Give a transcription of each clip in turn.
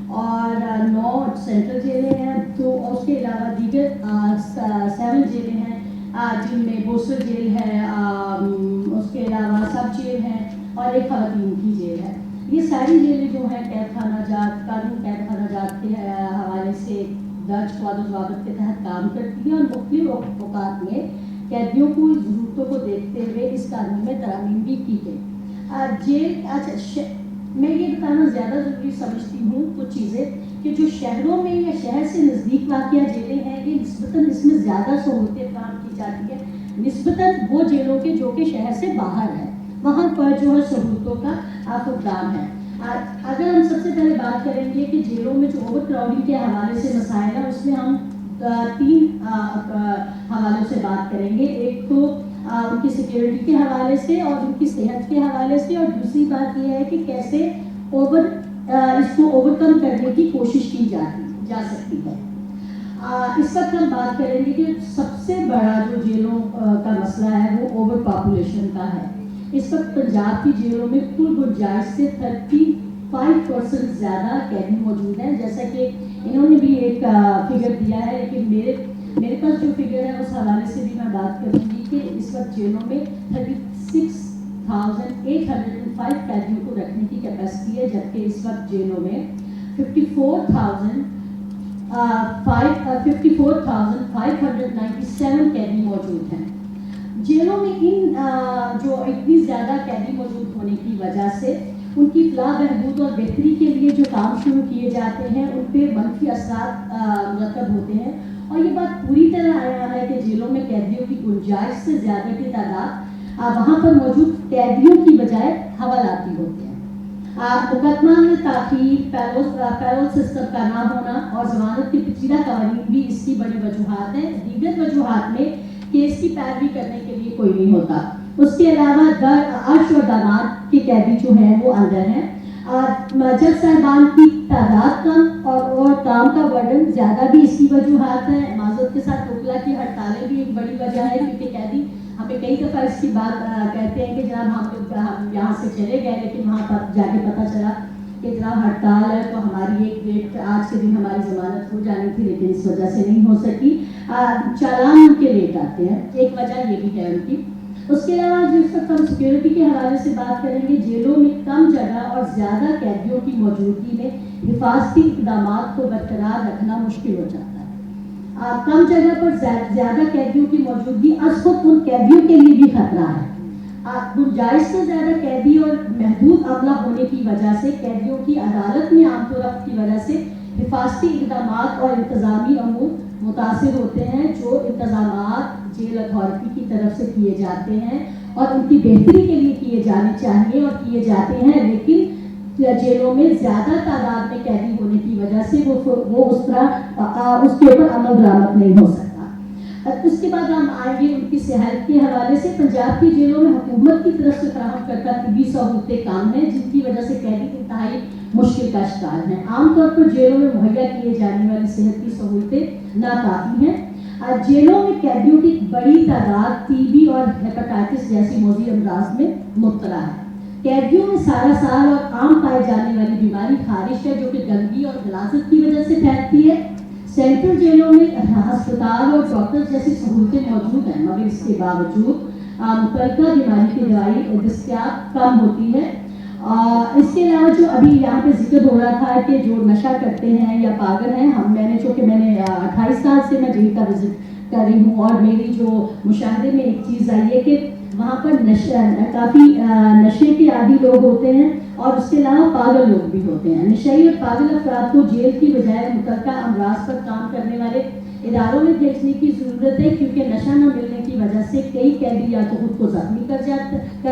اور 9 سینٹرل جیلیں ہیں، تو اس کے علاوہ دیگر 7 جیلیں ہیں جن میں بوسر جیل ہے، اس کے علاوہ سب جیل ہے اور ایک خواتین کی جیل ہے۔ یہ ساری جیلیں جو ہیں قید خانہ جات، قانون قید خانہ جات کے حوالے سے درج قواعد و ضوابط کے تحت کام کرتی ہیں، اور مختلف اوقات میں قیدیوں کو ضرورتوں کو دیکھتے ہوئے اس قانون میں ترامیم بھی کی گئی۔ میں یہ بتانا زیادہ ضروری سمجھتی ہوں کچھ چیزیں کہ جو شہروں میں یا شہر سے نزدیک واقع جیلیں ہیں، یہ نسبتاً اس میں زیادہ سہولتیں فراہم کی جاتی ہیں نسبتاً وہ جیلوں کے جو کہ شہر سے باہر ہے، وہاں پر جو ہے سہولتوں کا فقدان ہے۔ اگر ہم سب سے پہلے بات کریں گے کہ جیلوں میں جو اوور کراؤڈنگ کے حوالے سے مسائل ہیں، اس میں ہم 3 حوالوں سے بات کریں گے۔ ایک تو ان کی سیکیورٹی کے حوالے سے اور ان کی صحت کے حوالے سے، اور دوسری بات یہ ہے کہ کیسے اس کو اوور کم کرنے کی کوشش کی جا سکتی ہے۔ اس وقت ہم بات کریں گے کہ سب سے بڑا جو جیلوں کا مسئلہ ہے وہ اوور پاپولیشن کا ہے۔ اس وقت پنجاب کی جیلوں میں کل گنجائش سے 35% زیادہ قیدی موجود ہیں، جیسا کہ انہوں نے بھی ایک فگر دیا ہے، لیکن میرے پاس جو فگر ہے اس حوالے سے بھی میں بات کروں گی کہ اس وقت جیلوں میں 36,805 قیدیوں کو رکھنے کی کیپیسٹی ہے، جبکہ اس وقت جیلوں میں 54,597 قیدی موجود ہیں۔ جیلوں میں جو اتنی زیادہ قیدی موجود ہونے کی وجہ سے ان کی فلاح بہبود اور بہتری کے لیے جو کام شروع کیے جاتے ہیں ان پہ منفی اثرات مرتب ہوتے ہیں، اور یہ بات پوری طرح آیا ہے کہ جیلوں میں قیدیوں کی گنجائش سے زیادہ کی تعداد وہاں پر موجود قیدیوں کی بجائے حوالاتی ہوتے ہیں۔ مقدمہ میں تاخیر، پیرول سسٹم کا نہ ہونا اور ضمانت کے پیچیدہ قوانین بھی اس کی بڑی وجوہات ہیں۔ دیگر وجوہات میں کیس کی پیروی کرنے کے لیے کوئی نہیں ہوتا۔ اس کے علاوہ عرش اور داماد کے قیدی جو ہیں وہ اندر ہیں۔ جج صاحبان کی تعداد کم اور کام کا برڈن زیادہ بھی اس کی وجوہات ہیں۔ معذرت کے ساتھ وکلا کی ہڑتالیں بھی ایک بڑی وجہ ہے، کیونکہ قیدی ہمیں کئی دفعہ اس کی بات کہتے ہیں کہ جناب ہم یہاں سے چلے گئے، لیکن وہاں پر جا کے پتہ چلا کہ جناب ہڑتال ہے، تو ہماری ایک ڈیٹ آج کے دن ہماری ضمانت ہو جانی تھی لیکن اس وجہ سے نہیں ہو سکی۔ چالان ان کے لیٹ آتے ہیں، ایک وجہ یہ بھی ہے ان کی۔ اس کے علاوہ جس وقت ہم سیکیورٹی کے حوالے سے بات کریں گے، جیلوں میں کم جگہ اور زیادہ قیدیوں کی موجودگی میں حفاظتی اقدامات کو برقرار رکھنا مشکل ہو جاتا ہے۔ کم جگہ پر زیادہ قیدیوں کی موجودگی از خود ان قیدیوں کے لیے بھی خطرہ ہے۔ گنجائش سے زیادہ قیدی اور محدود عملہ ہونے کی وجہ سے قیدیوں کی عدالت میں عام طور کی وجہ سے حفاظتی اقدامات اور انتظامی امور متاثر ہوتے ہیں، جو انتظامات جیل اتھارٹی کی طرف سے کیے جاتے ہیں اور ان کی بہتری کے لیے کیے جانے چاہیے اور کیے جاتے ہیں، لیکن جیلوں میں زیادہ تعداد میں قیدی ہونے کی وجہ سے وہ اس کے اوپر عمل درآمد نہیں ہو سکتا۔ اس کے بعد ہم آئیں گے ان کی صحت کے حوالے سے۔ پنجاب کی جیلوں میں حکومت کی طرف سے فراہم کردہ طبی سہولتیں کم ہیں، جن کی وجہ سے قیدی انتہائی مشکل کا شکار ہیں۔ عام طور پر جیلوں میں مہیا کیے جانے والی صحت کی سہولتیں ناکافی ہیں۔ جیلوں میں قیدیوں کی بڑی تعداد ٹی بی اور ہیپاٹائٹس جیسی موذی امراض میں مبتلا ہے۔ قیدیوں میں سارا سال اور عام پائے جانے والی بیماری خارش ہے، جو کہ گندگی اور غلاظت کی وجہ سے پھیلتی ہے۔ سینٹرل جیلوں میں ہسپتال اور ڈاکٹر جیسی سہولتیں موجود ہیں، مگر اس کے باوجود متعلقہ بیماری کی دوائی دستیاب کم ہوتی ہے۔ اس کے علاوہ جو ابھی یہاں پہ ذکر ہو رہا تھا کہ جو نشہ کرتے ہیں یا پاگل ہیں، میں نے 28 سال سے میں جیل کا وزٹ کر رہی ہوں، اور میری جو مشاہدے میں ایک چیز آئی ہے کہ وہاں پر کافی نشے کے عادی لوگ ہوتے ہیں اور اس کے علاوہ پاگل لوگ بھی ہوتے ہیں۔ نشئی اور پاگل افراد کو جیل کی بجائے متعلقہ امراض پر کام کرنے والے اداروں میں بھیجنے کی ضرورت ہے، کیونکہ نشہ نہ ملنے کی وجہ سے کئی قیدی یا تو خود کو زخمی کر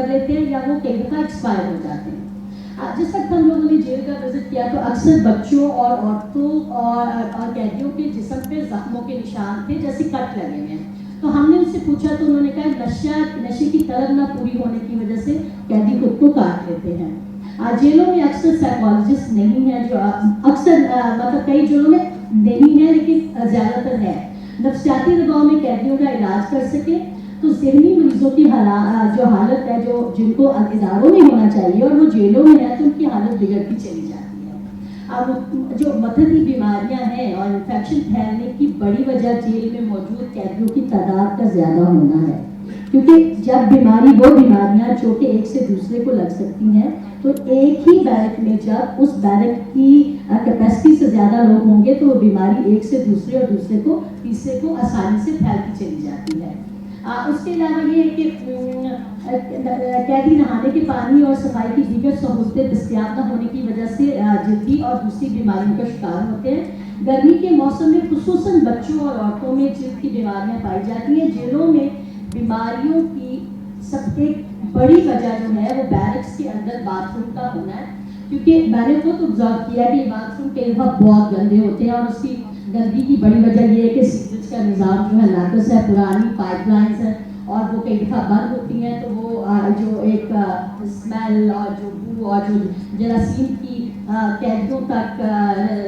لیتے ہیں یا وہ کئی دفعہ ایکسپائر ہو جاتے ہیں۔ جس وقت ہم لوگوں نے جیل کا وزٹ کیا تو اکثر بچوں اور عورتوں اور قیدیوں کے جسم پہ زخموں کے نشان تھے، جیسے کٹ لگے ہوئے ہیں۔ تو ہم نے ان سے پوچھا تو انہوں نے کہا نشے کی طلب نہ پوری ہونے کی وجہ سے قیدی خود کو کاٹ لیتے ہیں۔ جیلوں میں اکثر سائیکالوجسٹ نہیں ہیں، جو اکثر مطلب کئی جیلوں میں نہیں ہے لیکن زیادہ تر ہے، نفسیاتی دباؤ میں قیدیوں کا علاج کر سکے۔ تو ذہنی مریضوں کی جو حالت ہے جن کو اداروں میں ہونا چاہیے اور وہ جیلوں میں ہے، تو ان کی حالت بگڑتی چلی جاتی ہے۔ اب جو متعدی بیماریاں ہیں اور انفیکشن پھیلنے کی بڑی وجہ جیل میں موجود قیدیوں کی تعداد کا زیادہ ہونا ہے، کیونکہ جب بیماری وہ بیماریاں جو کہ ایک سے دوسرے کو لگ سکتی ہیں، تو ایک ہی بیرک میں جب اس بیرک کی کیپیسٹی سے زیادہ لوگ ہوں گے تو وہ بیماری ایک سے دوسرے اور دوسرے کو تیسرے کو آسانی سے پھیلتی چلی جاتی ہے۔ اس کے علاوہ یہ ہے کہ قیدی نہانے کے پانی اور صفائی کی دیگر سہولتیں دستیاب نہ ہونے کی وجہ سے جلدی اور دوسری بیماریوں کا شکار ہوتے ہیں۔ گرمی کے موسم میں خصوصاً بچوں اور عورتوں میں جلد کی بیماریاں پائی جاتی ہیں۔ جیلوں میں بیماریوں کی سب سے بڑی وجہ جو ہے وہ بیرکس کے اندر باتھ روم کا ہونا ہے، کیونکہ میں نے خود آبزرو کیا کہ باتھ روم کئی وقت بہت گندے ہوتے ہیں، اور اس کی گندگی کی بڑی وجہ یہ ہے کہ سیوریج کا نظام جو ہے ناقص ہے، پرانی پائپ لائنس ہیں اور وہ کئی دفعہ بند ہوتی ہیں، تو وہ جو ایک اسمیل اور جو بو اور جو جراثیم کی قیدیوں تک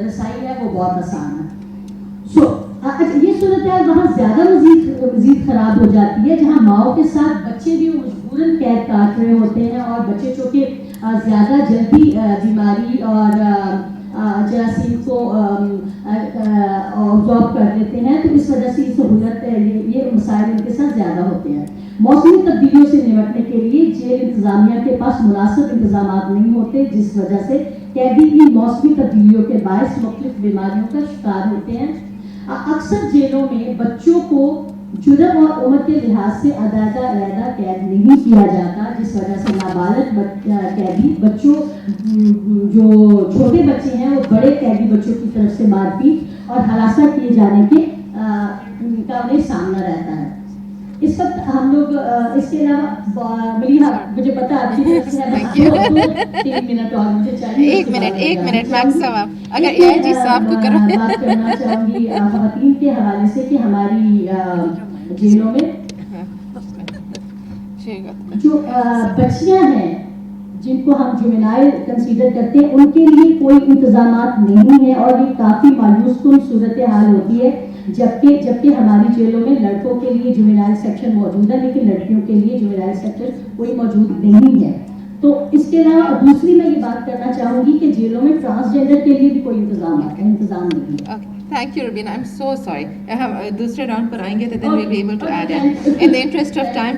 رسائی ہے وہ بہت آسان ہے۔ یہ صورتحال وہاں زیادہ مزید خراب ہو جاتی ہے جہاں ماؤں کے ساتھ بچے بھی مجبوراً قید کاٹ رہے ہوتے ہیں، اور بچے چونکہ زیادہ جلدی بیماری اور جراثیم کو آبزارو کر لیتے ہیں، تو اس وجہ سے یہ مسائل ان کے ساتھ زیادہ ہوتے ہیں۔ موسمی تبدیلیوں سے نمٹنے کے لیے جیل انتظامیہ کے پاس مناسب انتظامات نہیں ہوتے، جس وجہ سے قیدی ان موسمی تبدیلیوں کے باعث مختلف بیماریوں کا شکار ہوتے ہیں۔ اکثر جیلوں میں بچوں کو جرم اور عمر کے لحاظ سے علیحدہ قید نہیں کیا جاتا، جس وجہ سے نابالغ قیدی بچوں جو چھوٹے بچے ہیں وہ بڑے قیدی بچوں کی طرف سے مار پیٹ اور ہراساں کیے جانے کے کا انہیں سامنا رہتا ہے۔ اس وقت ہم لوگ اس کے علاوہ مجھے پتا آپ کی طرف سے 3 منٹ اور مجھے چاہیے، 1 منٹ میکسیمم، اگر اے آئی جی صاحب کو کرو۔ بات کرنا چاہوں گی خواتین کے حوالے سے کہ ہماری جیلوں میں جو بچیاں ہیں جن کو ہم جوینائل کنسیڈر کرتے ہیں، ان کے لیے کوئی انتظامات نہیں ہے، اور یہ کافی مایوس کن صورتحال ہوتی ہے، جبکہ ہماری جیلوں میں لڑکوں کے لیے جوینائل سیکشن موجود ہے لیکن لڑکیوں کے لیے جوینائل سیکشن کوئی موجود نہیں ہے۔ تو اس کے علاوہ دوسری میں یہ بات کرنا چاہوں گی کہ جیلوں میں ٹرانسجینڈر کے لیے بھی کوئی انتظام نہیں ہے۔ Thank you Rubina, I am so sorry, ہم دوسرے راؤنڈ پر آئیں گے تو then we will be able to add in the interest of time.